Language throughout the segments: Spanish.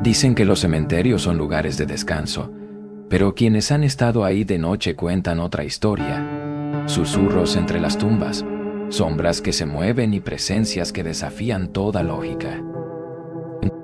Dicen que los cementerios son lugares de descanso, pero quienes han estado ahí de noche cuentan otra historia. Susurros entre las tumbas, sombras que se mueven y presencias que desafían toda lógica.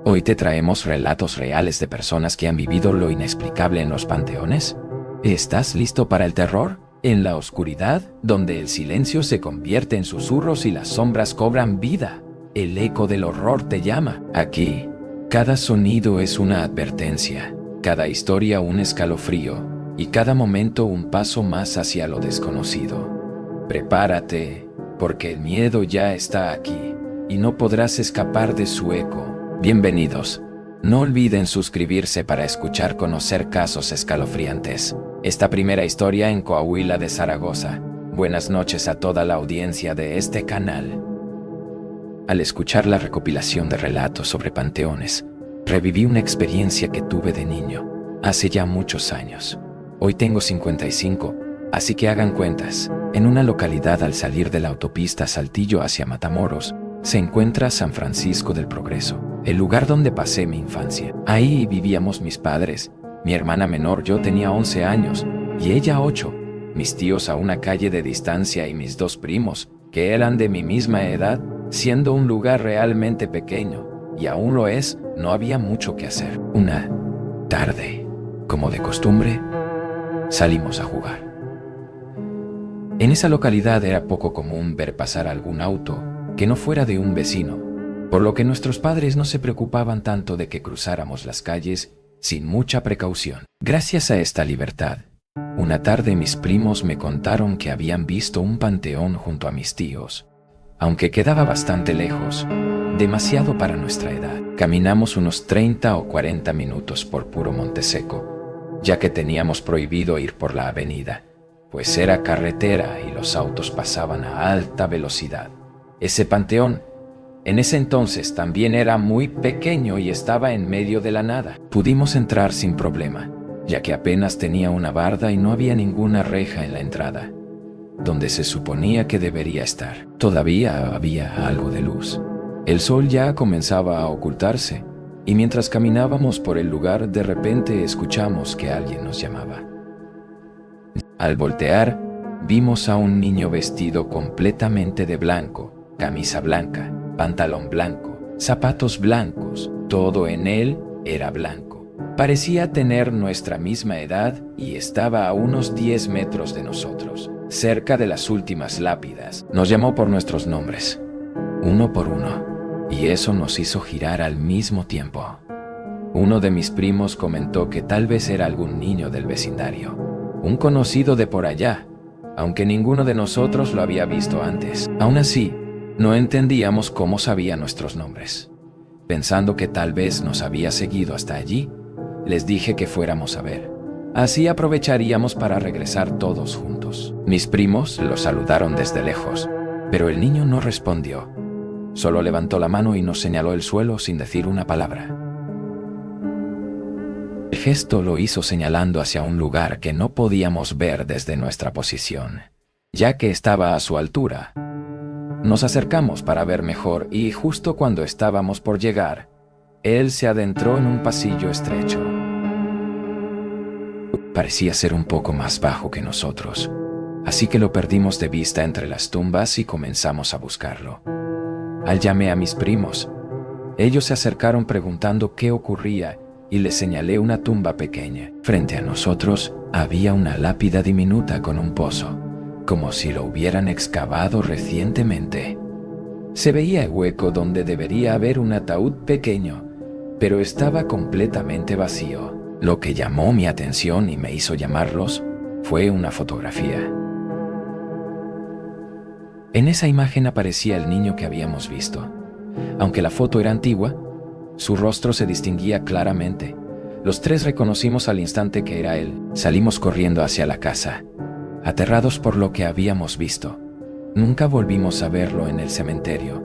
Hoy te traemos relatos reales de personas que han vivido lo inexplicable en los panteones. ¿Estás listo para el terror? En la oscuridad, donde el silencio se convierte en susurros y las sombras cobran vida, el eco del horror te llama. Aquí, cada sonido es una advertencia, cada historia un escalofrío y cada momento un paso más hacia lo desconocido. Prepárate, porque el miedo ya está aquí y no podrás escapar de su eco. Bienvenidos. No olviden suscribirse para conocer casos escalofriantes. Esta primera historia en Coahuila de Zaragoza. Buenas noches a toda la audiencia de este canal. Al escuchar la recopilación de relatos sobre panteones, reviví una experiencia que tuve de niño, hace ya muchos años. Hoy tengo 55, así que hagan cuentas. En una localidad al salir de la autopista Saltillo hacia Matamoros, se encuentra San Francisco del Progreso, el lugar donde pasé mi infancia. Ahí vivíamos mis padres, mi hermana menor, yo tenía 11 años, y ella 8, mis tíos a una calle de distancia y mis 2 primos, que eran de mi misma edad, siendo un lugar realmente pequeño, y aún lo es, no había mucho que hacer. Una tarde, como de costumbre, salimos a jugar. En esa localidad era poco común ver pasar algún auto que no fuera de un vecino, por lo que nuestros padres no se preocupaban tanto de que cruzáramos las calles sin mucha precaución. Gracias a esta libertad, una tarde mis primos me contaron que habían visto un panteón junto a mis tíos, aunque quedaba bastante lejos, demasiado para nuestra edad. Caminamos unos 30 o 40 minutos por puro monte seco, ya que teníamos prohibido ir por la avenida, pues era carretera y los autos pasaban a alta velocidad. Ese panteón, en ese entonces, también era muy pequeño y estaba en medio de la nada. Pudimos entrar sin problema, ya que apenas tenía una barda y no había ninguna reja en la entrada, donde se suponía que debería estar. Todavía había algo de luz. El sol ya comenzaba a ocultarse, y mientras caminábamos por el lugar, de repente escuchamos que alguien nos llamaba. Al voltear, vimos a un niño vestido completamente de blanco, camisa blanca, pantalón blanco, zapatos blancos, todo en él era blanco. Parecía tener nuestra misma edad y estaba a unos 10 metros de nosotros, cerca de las últimas lápidas. Nos llamó por nuestros nombres, uno por uno, y eso nos hizo girar al mismo tiempo. Uno de mis primos comentó que tal vez era algún niño del vecindario, un conocido de por allá, aunque ninguno de nosotros lo había visto antes. Aún así, no entendíamos cómo sabía nuestros nombres. Pensando que tal vez nos había seguido hasta allí, les dije que fuéramos a ver. Así aprovecharíamos para regresar todos juntos. Mis primos lo saludaron desde lejos, pero el niño no respondió. Solo levantó la mano y nos señaló el suelo sin decir una palabra. El gesto lo hizo señalando hacia un lugar que no podíamos ver desde nuestra posición, ya que estaba a su altura. Nos acercamos para ver mejor y justo cuando estábamos por llegar, él se adentró en un pasillo estrecho. Parecía ser un poco más bajo que nosotros, así que lo perdimos de vista entre las tumbas y comenzamos a buscarlo. Llamé a mis primos. Ellos se acercaron preguntando qué ocurría y les señalé una tumba pequeña. Frente a nosotros había una lápida diminuta con un pozo, como si lo hubieran excavado recientemente. Se veía el hueco donde debería haber un ataúd pequeño, pero estaba completamente vacío. Lo que llamó mi atención y me hizo llamarlos fue una fotografía. En esa imagen aparecía el niño que habíamos visto. Aunque la foto era antigua, su rostro se distinguía claramente. Los 3 reconocimos al instante que era él. Salimos corriendo hacia la casa, aterrados por lo que habíamos visto. Nunca volvimos a verlo en el cementerio,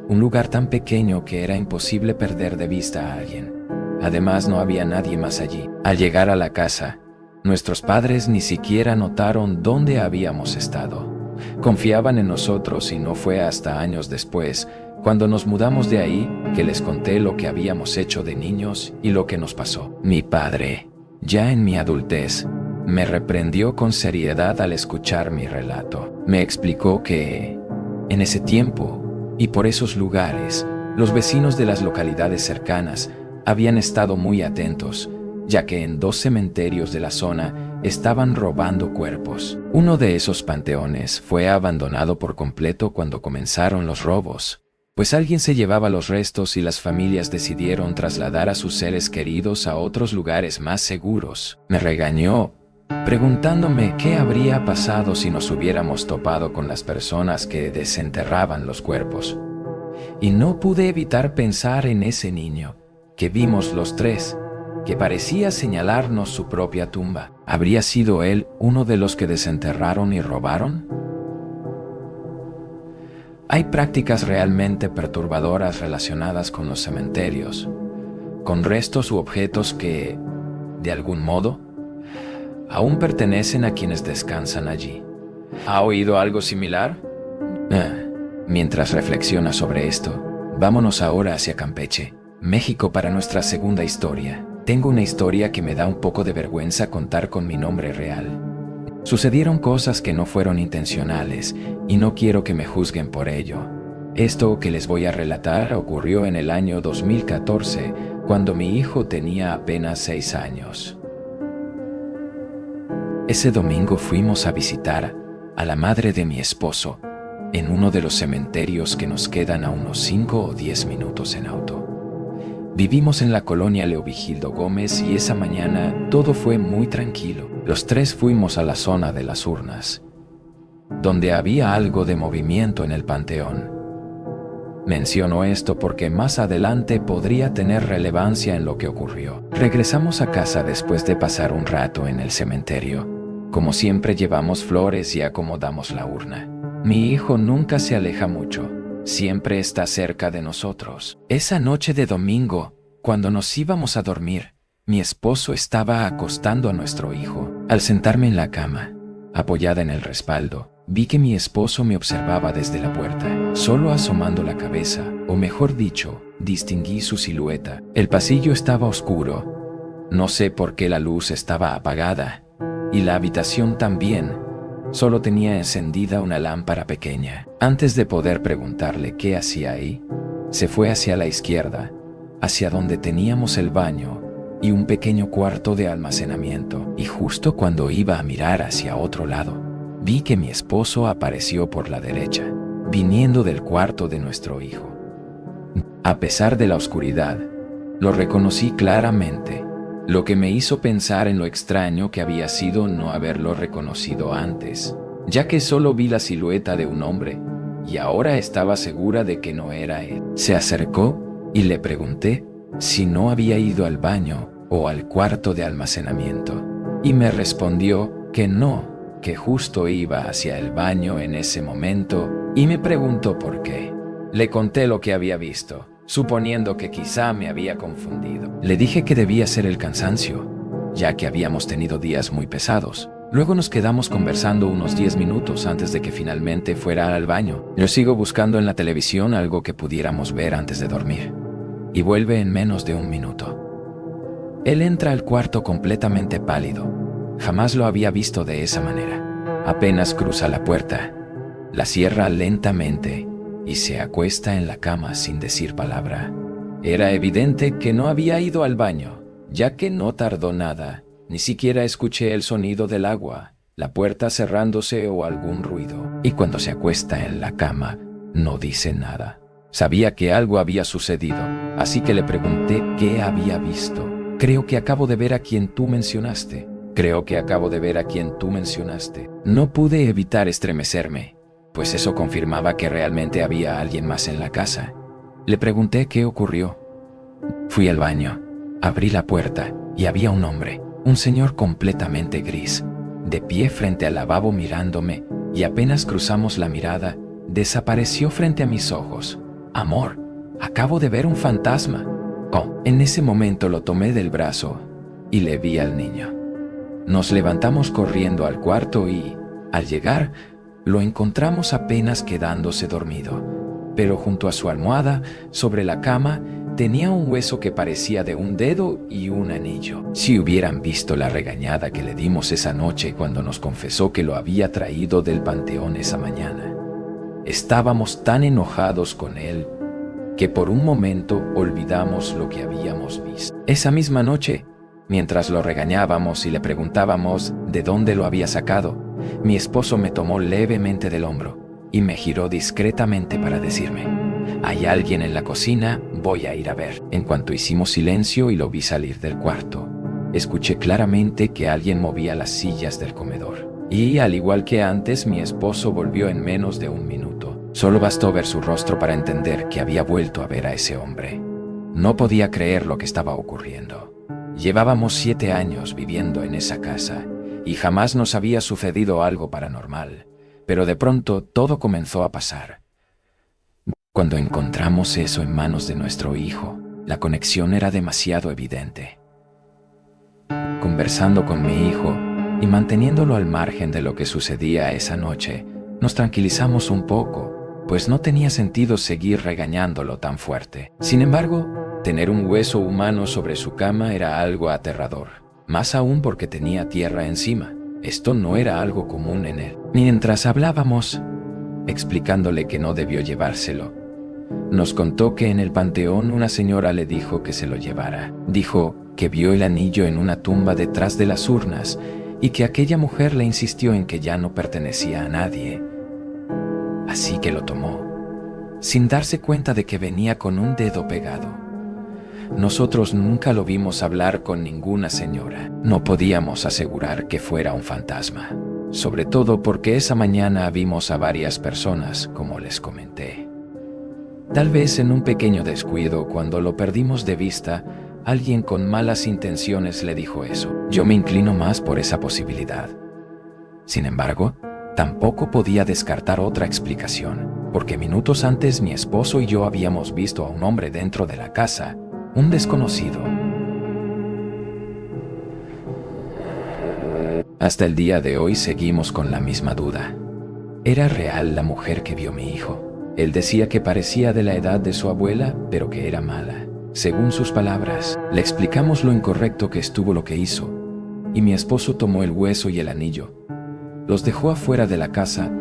un lugar tan pequeño que era imposible perder de vista a alguien. Además, no había nadie más allí. Al llegar a la casa, nuestros padres ni siquiera notaron dónde habíamos estado. Confiaban en nosotros y no fue hasta años después cuando nos mudamos de ahí, que les conté lo que habíamos hecho de niños y lo que nos pasó. Mi padre, ya en mi adultez, me reprendió con seriedad al escuchar mi relato. Me explicó que, en ese tiempo y por esos lugares, los vecinos de las localidades cercanas habían estado muy atentos, ya que en 2 cementerios de la zona estaban robando cuerpos. Uno de esos panteones fue abandonado por completo cuando comenzaron los robos, pues alguien se llevaba los restos y las familias decidieron trasladar a sus seres queridos a otros lugares más seguros. Me regañó, preguntándome qué habría pasado si nos hubiéramos topado con las personas que desenterraban los cuerpos. Y no pude evitar pensar en ese niño que vimos los 3, que parecía señalarnos su propia tumba. ¿Habría sido él uno de los que desenterraron y robaron? Hay prácticas realmente perturbadoras relacionadas con los cementerios, con restos u objetos que, de algún modo, aún pertenecen a quienes descansan allí. ¿Ha oído algo similar? Mientras reflexiona sobre esto, vámonos ahora hacia Campeche, México, para nuestra segunda historia. Tengo una historia que me da un poco de vergüenza contar con mi nombre real. Sucedieron cosas que no fueron intencionales y no quiero que me juzguen por ello. Esto que les voy a relatar ocurrió en el año 2014, cuando mi hijo tenía apenas 6 años. Ese domingo fuimos a visitar a la madre de mi esposo en uno de los cementerios que nos quedan a unos 5 o 10 minutos en auto. Vivimos en la colonia Leovigildo Gómez y esa mañana todo fue muy tranquilo. Los 3 fuimos a la zona de las urnas, donde había algo de movimiento en el panteón. Menciono esto porque más adelante podría tener relevancia en lo que ocurrió. Regresamos a casa después de pasar un rato en el cementerio. Como siempre, llevamos flores y acomodamos la urna. Mi hijo nunca se aleja mucho. Siempre está cerca de nosotros. Esa noche de domingo, cuando nos íbamos a dormir, mi esposo estaba acostando a nuestro hijo. Al sentarme en la cama, apoyada en el respaldo, vi que mi esposo me observaba desde la puerta. Solo asomando la cabeza, o mejor dicho, distinguí su silueta. El pasillo estaba oscuro. No sé por qué la luz estaba apagada, y la habitación también. Solo tenía encendida una lámpara pequeña. Antes de poder preguntarle qué hacía ahí, se fue hacia la izquierda, hacia donde teníamos el baño y un pequeño cuarto de almacenamiento. Y justo cuando iba a mirar hacia otro lado, vi que mi esposo apareció por la derecha, viniendo del cuarto de nuestro hijo. A pesar de la oscuridad, lo reconocí claramente, lo que me hizo pensar en lo extraño que había sido no haberlo reconocido antes, ya que solo vi la silueta de un hombre, y ahora estaba segura de que no era él. Se acercó y le pregunté si no había ido al baño o al cuarto de almacenamiento, y me respondió que no, que justo iba hacia el baño en ese momento, y me preguntó por qué. Le conté lo que había visto, suponiendo que quizá me había confundido. Le dije que debía ser el cansancio, ya que habíamos tenido días muy pesados. Luego nos quedamos conversando unos 10 minutos antes de que finalmente fuera al baño. Yo sigo buscando en la televisión algo que pudiéramos ver antes de dormir, y vuelve en menos de 1 minuto. Él entra al cuarto completamente pálido. Jamás lo había visto de esa manera. Apenas cruza la puerta, la cierra lentamente y se acuesta en la cama sin decir palabra. Era evidente que no había ido al baño, ya que no tardó nada. Ni siquiera escuché el sonido del agua, la puerta cerrándose o algún ruido. Y cuando se acuesta en la cama, no dice nada. Sabía que algo había sucedido, así que le pregunté qué había visto. Creo que acabo de ver a quien tú mencionaste. No pude evitar estremecerme, pues eso confirmaba que realmente había alguien más en la casa. Le pregunté qué ocurrió. Fui al baño, abrí la puerta y había un hombre, un señor completamente gris, de pie frente al lavabo mirándome, y apenas cruzamos la mirada, desapareció frente a mis ojos. Amor, acabo de ver un fantasma. Oh, en ese momento lo tomé del brazo y le vi al niño. Nos levantamos corriendo al cuarto y, al llegar, lo encontramos apenas quedándose dormido. pero junto a su almohada, sobre la cama, tenía un hueso que parecía de un dedo y un anillo. Si hubieran visto la regañada que le dimos esa noche cuando nos confesó que lo había traído del panteón esa mañana. Estábamos tan enojados con él que por un momento olvidamos lo que habíamos visto. Esa misma noche, mientras lo regañábamos y le preguntábamos de dónde lo había sacado, mi esposo me tomó levemente del hombro y me giró discretamente para decirme: «Hay alguien en la cocina, voy a ir a ver». En cuanto hicimos silencio y lo vi salir del cuarto, escuché claramente que alguien movía las sillas del comedor. Y, al igual que antes, mi esposo volvió en menos de un minuto. Solo bastó ver su rostro para entender que había vuelto a ver a ese hombre. No podía creer lo que estaba ocurriendo. Llevábamos 7 años viviendo en esa casa y jamás nos había sucedido algo paranormal, pero de pronto todo comenzó a pasar. Cuando encontramos eso en manos de nuestro hijo, la conexión era demasiado evidente. Conversando con mi hijo y manteniéndolo al margen de lo que sucedía esa noche, nos tranquilizamos un poco, pues no tenía sentido seguir regañándolo tan fuerte. Sin embargo, tener un hueso humano sobre su cama era algo aterrador, más aún porque tenía tierra encima. Esto no era algo común en él. Mientras hablábamos, explicándole que no debió llevárselo, nos contó que en el panteón una señora le dijo que se lo llevara. Dijo que vio el anillo en una tumba detrás de las urnas y que aquella mujer le insistió en que ya no pertenecía a nadie. Así que lo tomó, sin darse cuenta de que venía con un dedo pegado. Nosotros nunca lo vimos hablar con ninguna señora. No podíamos asegurar que fuera un fantasma, sobre todo porque esa mañana vimos a varias personas, como les comenté. Tal vez en un pequeño descuido, cuando lo perdimos de vista, alguien con malas intenciones le dijo eso. Yo me inclino más por esa posibilidad. Sin embargo, tampoco podía descartar otra explicación, porque minutos antes mi esposo y yo habíamos visto a un hombre dentro de la casa, un desconocido. Hasta el día de hoy seguimos con la misma duda. ¿Era real la mujer que vio mi hijo? Él decía que parecía de la edad de su abuela, pero que era mala. Según sus palabras, le explicamos lo incorrecto que estuvo lo que hizo, y mi esposo tomó el hueso y el anillo. Los dejó afuera de la casa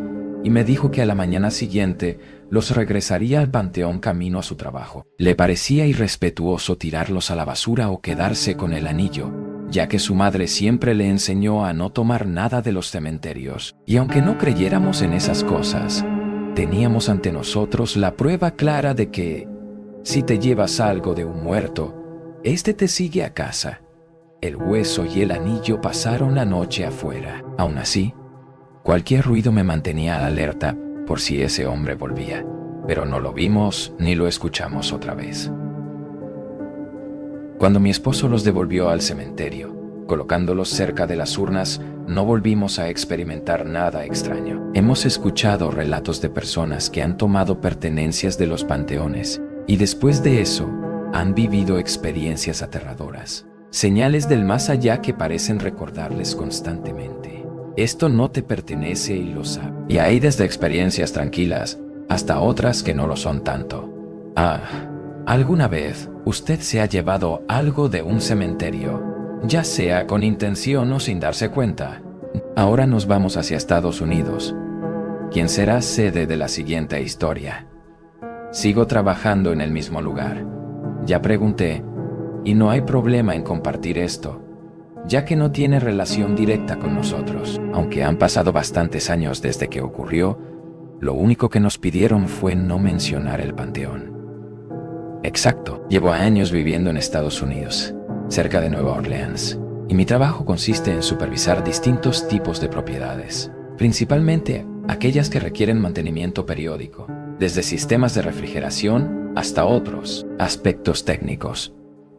y me dijo que a la mañana siguiente los regresaría al panteón camino a su trabajo. Le parecía irrespetuoso tirarlos a la basura o quedarse con el anillo, ya que su madre siempre le enseñó a no tomar nada de los cementerios. Y aunque no creyéramos en esas cosas, teníamos ante nosotros la prueba clara de que, si te llevas algo de un muerto, este te sigue a casa. El hueso y el anillo pasaron la noche afuera. Aún así, cualquier ruido me mantenía alerta por si ese hombre volvía, pero no lo vimos ni lo escuchamos otra vez. Cuando mi esposo los devolvió al cementerio, colocándolos cerca de las urnas, no volvimos a experimentar nada extraño. Hemos escuchado relatos de personas que han tomado pertenencias de los panteones y después de eso han vivido experiencias aterradoras, señales del más allá que parecen recordarles constantemente: esto no te pertenece y lo sabes. Y hay desde experiencias tranquilas hasta otras que no lo son tanto. ¿Alguna vez usted se ha llevado algo de un cementerio, ya sea con intención o sin darse cuenta? Ahora nos vamos hacia Estados Unidos, quien será sede de la siguiente historia. Sigo trabajando en el mismo lugar. Ya pregunté, y no hay problema en compartir esto, ya que no tiene relación directa con nosotros. Aunque han pasado bastantes años desde que ocurrió, lo único que nos pidieron fue no mencionar el panteón. Exacto, llevo años viviendo en Estados Unidos, cerca de Nueva Orleans, y mi trabajo consiste en supervisar distintos tipos de propiedades, principalmente aquellas que requieren mantenimiento periódico, desde sistemas de refrigeración hasta otros aspectos técnicos.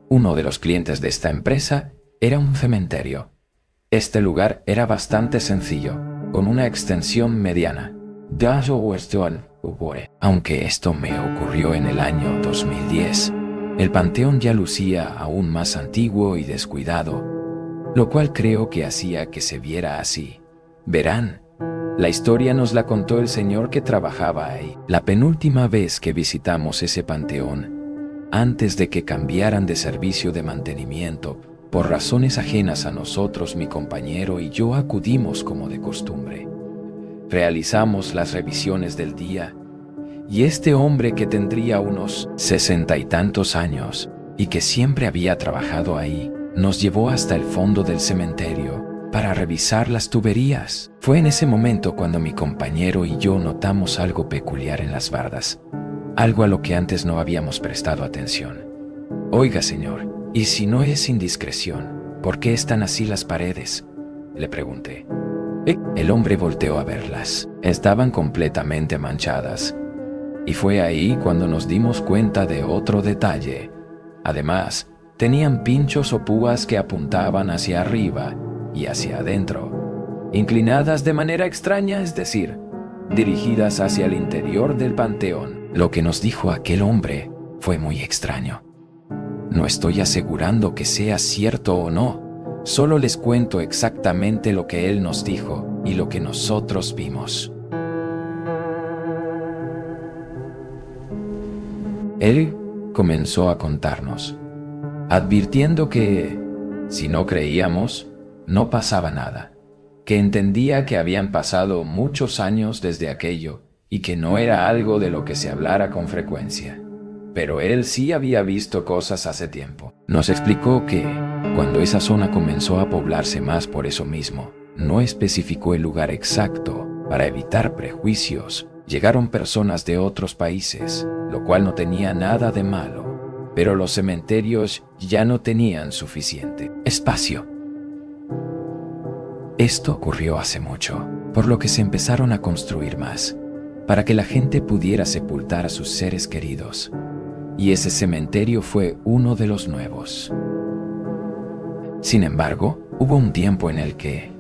Uno de los clientes de esta empresa era un cementerio. Este lugar era bastante sencillo, con una extensión mediana. Aunque esto me ocurrió en el año 2010, el panteón ya lucía aún más antiguo y descuidado, lo cual creo que hacía que se viera así. Verán, La historia nos la contó el señor que trabajaba ahí. La penúltima vez que visitamos ese panteón, antes de que cambiaran de servicio de mantenimiento, por razones ajenas a nosotros, mi compañero y yo acudimos como de costumbre. Realizamos las revisiones del día, y este hombre que tendría unos 60 y tantos años, y que siempre había trabajado ahí, nos llevó hasta el fondo del cementerio para revisar las tuberías. Fue en ese momento cuando mi compañero y yo notamos algo peculiar en las bardas, algo a lo que antes no habíamos prestado atención. «Oiga, señor, y si no es indiscreción, ¿por qué están así las paredes?», le pregunté. El hombre volteó a verlas. Estaban completamente manchadas. Y fue ahí cuando nos dimos cuenta de otro detalle. Además, tenían pinchos o púas que apuntaban hacia arriba y hacia adentro, inclinadas de manera extraña, es decir, dirigidas hacia el interior del panteón. Lo que nos dijo aquel hombre fue muy extraño. No estoy asegurando que sea cierto o no, solo les cuento exactamente lo que él nos dijo y lo que nosotros vimos. Él comenzó a contarnos, advirtiendo que, si no creíamos, no pasaba nada, que entendía que habían pasado muchos años desde aquello y que no era algo de lo que se hablara con frecuencia. Pero él sí había visto cosas hace tiempo. Nos explicó que, cuando esa zona comenzó a poblarse más por eso mismo, no especificó el lugar exacto para evitar prejuicios. Llegaron personas de otros países, lo cual no tenía nada de malo, pero los cementerios ya no tenían suficiente espacio. Esto ocurrió hace mucho, por lo que se empezaron a construir más, para que la gente pudiera sepultar a sus seres queridos. Y ese cementerio fue uno de los nuevos. Sin embargo, hubo un tiempo en el que,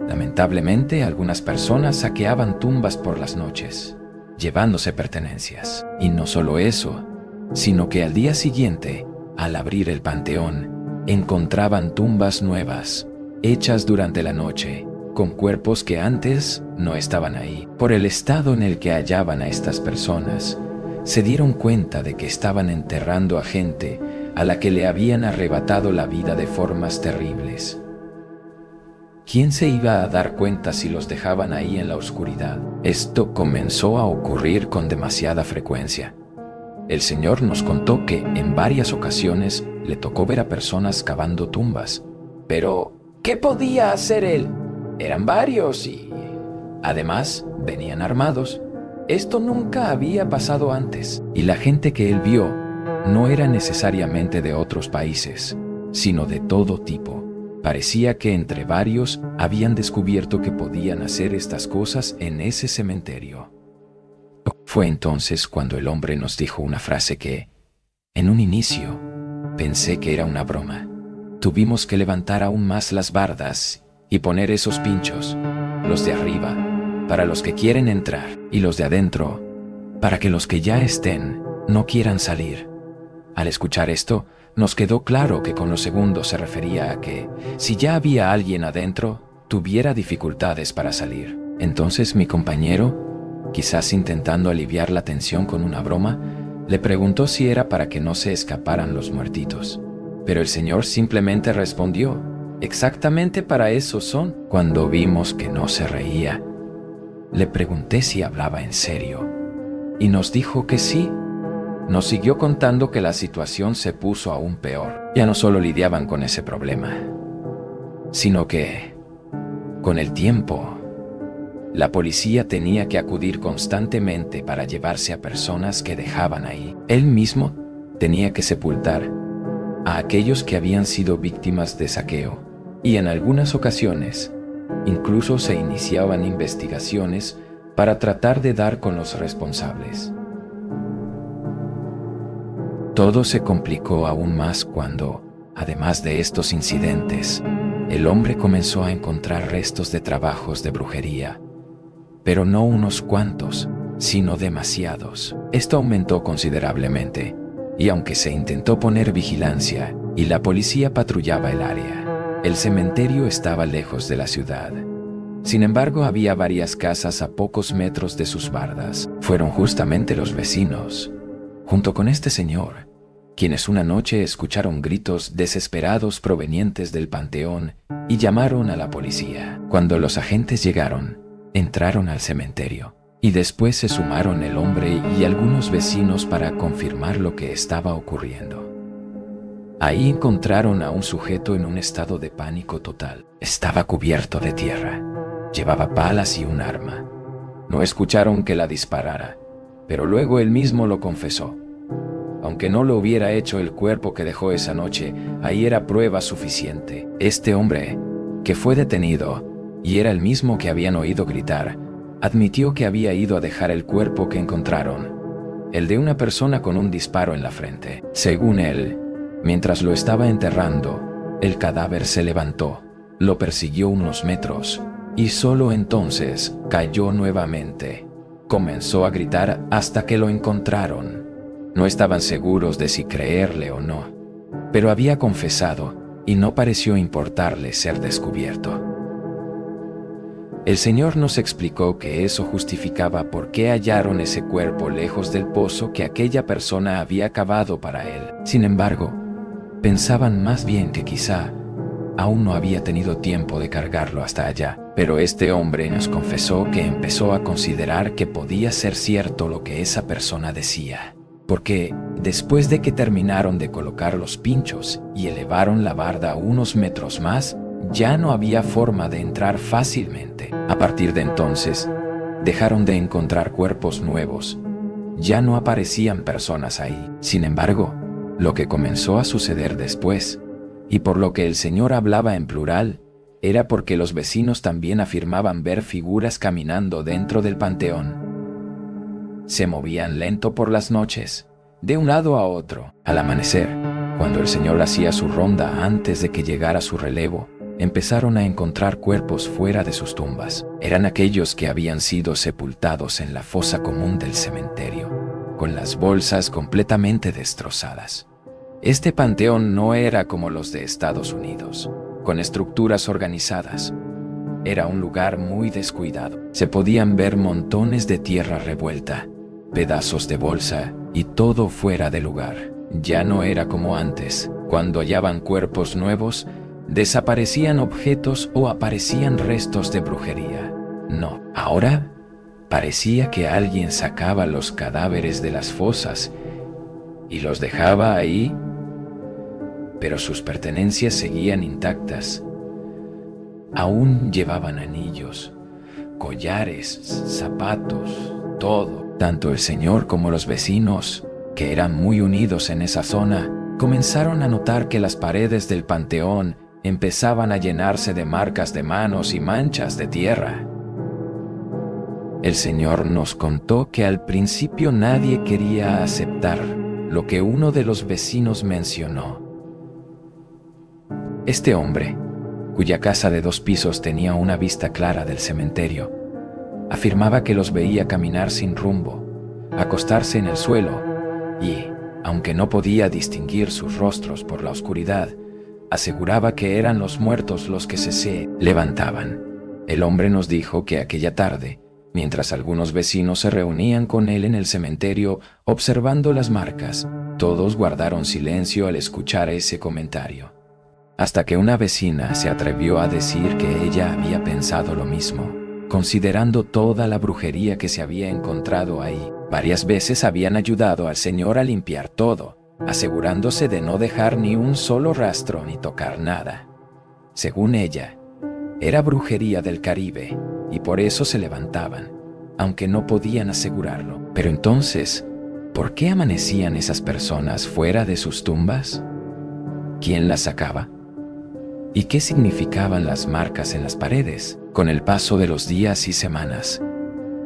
lamentablemente, algunas personas saqueaban tumbas por las noches, llevándose pertenencias. Y no solo eso, sino que al día siguiente, al abrir el panteón, encontraban tumbas nuevas, hechas durante la noche, con cuerpos que antes no estaban ahí. Por el estado en el que hallaban a estas personas, se dieron cuenta de que estaban enterrando a gente a la que le habían arrebatado la vida de formas terribles. ¿Quién se iba a dar cuenta si los dejaban ahí en la oscuridad? Esto comenzó a ocurrir con demasiada frecuencia. El Señor nos contó que en varias ocasiones le tocó ver a personas cavando tumbas. Pero, ¿qué podía hacer él? Eran varios y, además, venían armados. Esto nunca había pasado antes. Y la gente que él vio no era necesariamente de otros países, sino de todo tipo. Parecía que entre varios habían descubierto que podían hacer estas cosas en ese cementerio. Fue entonces cuando el hombre nos dijo una frase que, en un inicio, pensé que era una broma. Tuvimos que levantar aún más las bardas y poner esos pinchos, los de arriba, para los que quieren entrar, y los de adentro, para que los que ya estén no quieran salir. Al escuchar esto, nos quedó claro que con los segundos se refería a que, si ya había alguien adentro, tuviera dificultades para salir. Entonces mi compañero, quizás intentando aliviar la tensión con una broma, le preguntó si era para que no se escaparan los muertitos. Pero el Señor simplemente respondió, exactamente para eso son. Cuando vimos que no se reía, le pregunté si hablaba en serio, y nos dijo que sí. Nos siguió contando que la situación se puso aún peor. Ya no solo lidiaban con ese problema, sino que, con el tiempo, la policía tenía que acudir constantemente para llevarse a personas que dejaban ahí. Él mismo tenía que sepultar a aquellos que habían sido víctimas de saqueo, y en algunas ocasiones, incluso se iniciaban investigaciones para tratar de dar con los responsables. Todo se complicó aún más cuando, además de estos incidentes, el hombre comenzó a encontrar restos de trabajos de brujería, pero no unos cuantos, sino demasiados. Esto aumentó considerablemente, y aunque se intentó poner vigilancia y la policía patrullaba el área, el cementerio estaba lejos de la ciudad, Sin embargo, había varias casas a pocos metros de sus bardas. Fueron justamente los vecinos, junto con este señor, quienes una noche escucharon gritos desesperados provenientes del panteón y llamaron a la policía. Cuando los agentes llegaron, entraron al cementerio y después se sumaron el hombre y algunos vecinos para confirmar lo que estaba ocurriendo. Ahí encontraron a un sujeto en un estado de pánico total. Estaba cubierto de tierra, llevaba palas y un arma. No escucharon que la disparara, pero luego él mismo lo confesó. Aunque no lo hubiera hecho el cuerpo que dejó esa noche, ahí era prueba suficiente. Este hombre, que fue detenido, y era el mismo que habían oído gritar, admitió que había ido a dejar el cuerpo que encontraron, el de una persona con un disparo en la frente. Según él, mientras lo estaba enterrando, el cadáver se levantó, lo persiguió unos metros, y solo entonces cayó nuevamente. Comenzó a gritar hasta que lo encontraron. No estaban seguros de si creerle o no, pero había confesado y no pareció importarle ser descubierto. El Señor nos explicó que eso justificaba por qué hallaron ese cuerpo lejos del pozo que aquella persona había cavado para él. Sin embargo, pensaban más bien que quizá aún no había tenido tiempo de cargarlo hasta allá. Pero este hombre nos confesó que empezó a considerar que podía ser cierto lo que esa persona decía, porque después de que terminaron de colocar los pinchos y elevaron la barda unos metros más, ya no había forma de entrar fácilmente. A partir de entonces, dejaron de encontrar cuerpos nuevos. Ya no aparecían personas ahí. Sin embargo, lo que comenzó a suceder después, y por lo que el Señor hablaba en plural, era porque los vecinos también afirmaban ver figuras caminando dentro del panteón. Se movían lento por las noches, de un lado a otro. Al amanecer, cuando el Señor hacía su ronda antes de que llegara su relevo, empezaron a encontrar cuerpos fuera de sus tumbas. Eran aquellos que habían sido sepultados en la fosa común del cementerio, con las bolsas completamente destrozadas. Este panteón no era como los de Estados Unidos, con estructuras organizadas. Era un lugar muy descuidado. Se podían ver montones de tierra revuelta, pedazos de bolsa y todo fuera de lugar. Ya no era como antes, cuando hallaban cuerpos nuevos, desaparecían objetos o aparecían restos de brujería. No, ahora parecía que alguien sacaba los cadáveres de las fosas y los dejaba ahí, pero sus pertenencias seguían intactas. Aún llevaban anillos, collares, zapatos, todo. Tanto el Señor como los vecinos, que eran muy unidos en esa zona, comenzaron a notar que las paredes del panteón empezaban a llenarse de marcas de manos y manchas de tierra. El Señor nos contó que al principio nadie quería aceptar lo que uno de los vecinos mencionó. Este hombre, cuya casa de 2 pisos tenía una vista clara del cementerio, afirmaba que los veía caminar sin rumbo, acostarse en el suelo y, aunque no podía distinguir sus rostros por la oscuridad, aseguraba que eran los muertos los que se levantaban. El hombre nos dijo que aquella tarde, mientras algunos vecinos se reunían con él en el cementerio observando las marcas, todos guardaron silencio al escuchar ese comentario. Hasta que una vecina se atrevió a decir que ella había pensado lo mismo, considerando toda la brujería que se había encontrado ahí. Varias veces habían ayudado al Señor a limpiar todo, asegurándose de no dejar ni un solo rastro ni tocar nada. Según ella, era brujería del Caribe y por eso se levantaban, aunque no podían asegurarlo. Pero entonces, ¿por qué amanecían esas personas fuera de sus tumbas? ¿Quién las sacaba? ¿Y qué significaban las marcas en las paredes? Con el paso de los días y semanas,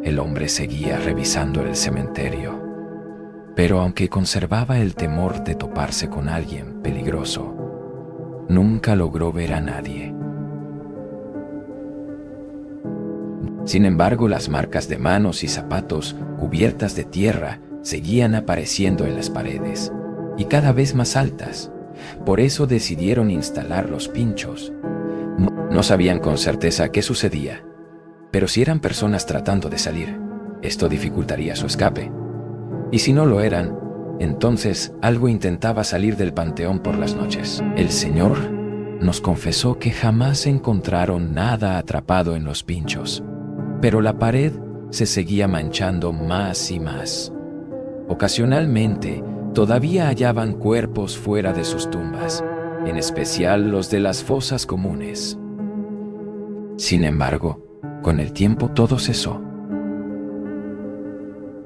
el hombre seguía revisando el cementerio. Pero aunque conservaba el temor de toparse con alguien peligroso, nunca logró ver a nadie. Sin embargo, las marcas de manos y zapatos cubiertas de tierra seguían apareciendo en las paredes, y cada vez más altas. Por eso decidieron instalar los pinchos. No sabían con certeza qué sucedía, Pero si eran personas tratando de salir, esto dificultaría su escape. Y si no lo eran, entonces algo intentaba salir del panteón por las noches. El Señor nos confesó que jamás encontraron nada atrapado en los pinchos, pero la pared se seguía manchando más y más. Ocasionalmente, todavía hallaban cuerpos fuera de sus tumbas, en especial los de las fosas comunes. Sin embargo, con el tiempo todo cesó.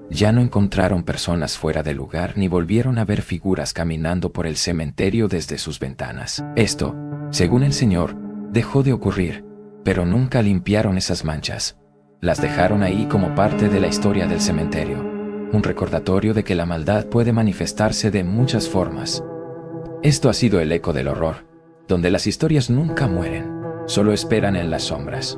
Ya no encontraron personas fuera del lugar ni volvieron a ver figuras caminando por el cementerio desde sus ventanas. Esto, según el Señor, dejó de ocurrir, pero nunca limpiaron esas manchas. Las dejaron ahí como parte de la historia del cementerio, un recordatorio de que la maldad puede manifestarse de muchas formas. Esto ha sido el eco del horror, donde las historias nunca mueren, solo esperan en las sombras.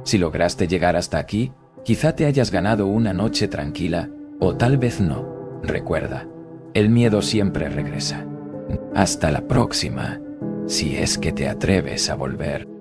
Si lograste llegar hasta aquí, quizá te hayas ganado una noche tranquila, o tal vez no. Recuerda, el miedo siempre regresa. Hasta la próxima, si es que te atreves a volver.